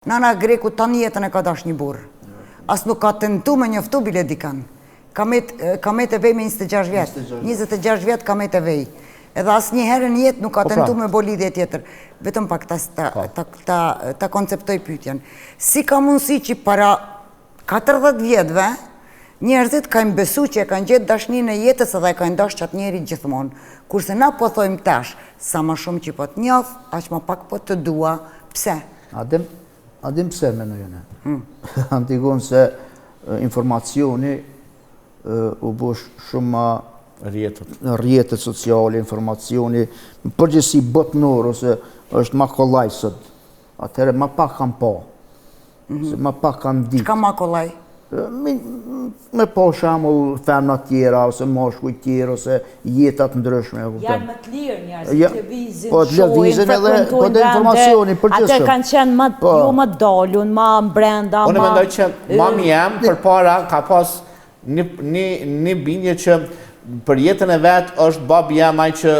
Nana Greku tani jetën e ka dash një burë. As nuk ka tentu me njoftu bile dikan. Ka me të vej me 26 vjetë. 26 vjetë ka me të vej. Edhe as një herë në jetë nuk ka tentu me bo lidhje tjetër. Vetëm pak ta konceptoj pyetjen. Si ka mundësi që para 40 vjetëve, njerëzit kanë besu që e kanë gjetë dashnin e jetës edhe e kanë dash qatë njeri gjithmonë. Kurse na po thojmë tash, sa ma shumë që po të njof, aq ma pak po të dua, pse? Adim pse me në jene. Antigon se informacioni u bosh shumë ma rjetët sociale, informacioni, përgjësi botnor, ose është ma kollaj sot. Atëherë ma pak kam pa. Se ma pak kam ditë. Qka ma kollaj? Me po shamull femna tjera, ose moshkuj tjera, ose jetat ndryshme. Janë më të lirë njerëzit, lëvizin, po të lëvizin edhe po të informacioni përgjithshëm. Atë kanë qenë jo më dalun, ma brenda, Unë mendoj që mami jam përpara ka pas një bindje që për jetën e vet është babi jam ai që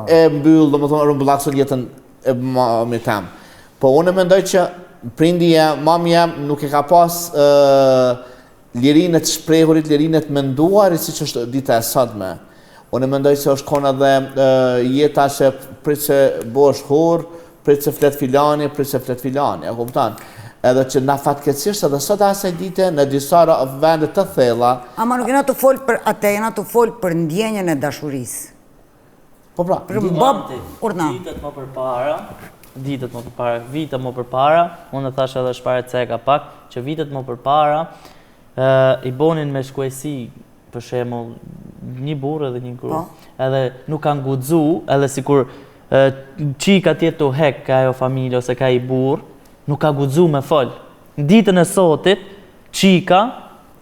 e mbyll, domethënë rrumbullakson jetën e mamit tam. Po unë mendoj që prindi jam, mami jam nuk e ka pas lirinë të shprehurit, lirinë të menduarit siç është dita e sotme. Unë mendoj se është kon edhe jeta që prit se bosh hur, prit se flet filani, e kupton? Edhe që na fatkeqësisht edhe sot asaj dite në disa vende të thella. Ama nuk jena të fol për atë, jena të fol për ndjenjën e dashurisë. Po pra, Vitet më përpara, unë e thash edhe shpare ceka pak, që vitet më përpara i bonin me shkuesi, për shembull, një burrë edhe një grua. Edhe nuk kanë guxu, edhe sikur çika tjetë të hek ka ajo familje ose ka i burr, nuk ka guxu me fol. Në ditën e sotit, çika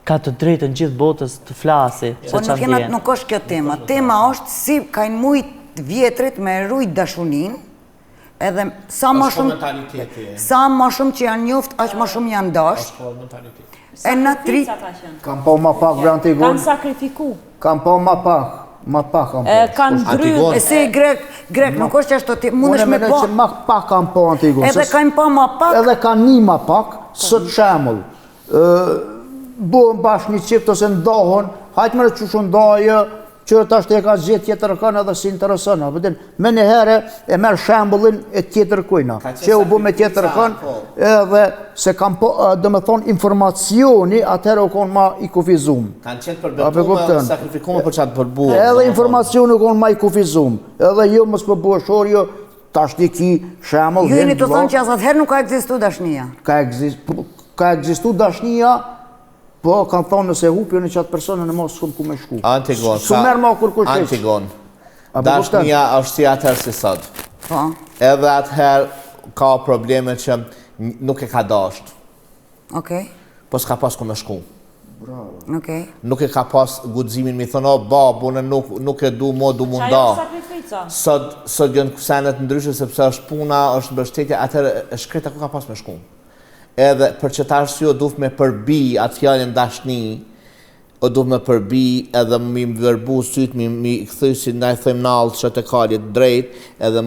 ka të drejtën gjithë botës të flasi. Po nuk është kjo tema. Tema është si kanë mujt vjetrit me rujt dashunin, edhe sa ma shumë që janë njoft, aq ma shumë janë dash. E në tri... Kam po ma pak vë Antigon. Kanë sakrifiku. Kam po ma pak kam po. Kanë bryt. E si grek, nuk është që ashtu ti mundesh me po... Unë që ma pak kam po Antigon. Edhe kanë po ma pak... Edhe kanë një ma pak, sot shemull. Buën bashkë një qift ose ndohon, hajtë me që shumë ndajë, që të ashtë e ka gjithë tjetër kënë edhe si interesën. Me një herë e merë shambullin e tjetër kujna. Që u bu me tjetër kënë edhe se kam po, dhe me thonë, informacioni atëherë u konë ma i kufizum. Kanë qenë përbetume, sakrifikume për qatë përbuë. Edhe informacioni u konë ma i kufizum. Edhe jo mësë përbuë shorë, jo të ashtë i ki shambull. Ju jeni të thonë që as atëherë nuk ka egzistu dashnia. Ka egzistu dashnia, po, kanë thonë nëse hupjo në qatë personë në mos shumë ku me shku. Antigon, dashnia është si atëherë si sot. Edhe atëherë ka probleme që nuk e ka dasht. Po s'ka pas ku me shku. Nuk e ka pas guximin mi thonë, o babu, nuk e du mo, du munda. Sot gjënë kësenet ndryshë sepse është puna, është mbështetje, atëherë e shkreta ku ka pas me shku. Edhe për që të arsio duhet me përbi atë fjallin dashni, o duhet me përbi edhe mi vërbu sytë, mi këthy si na i thëjmë nalë që të kalit drejt, edhe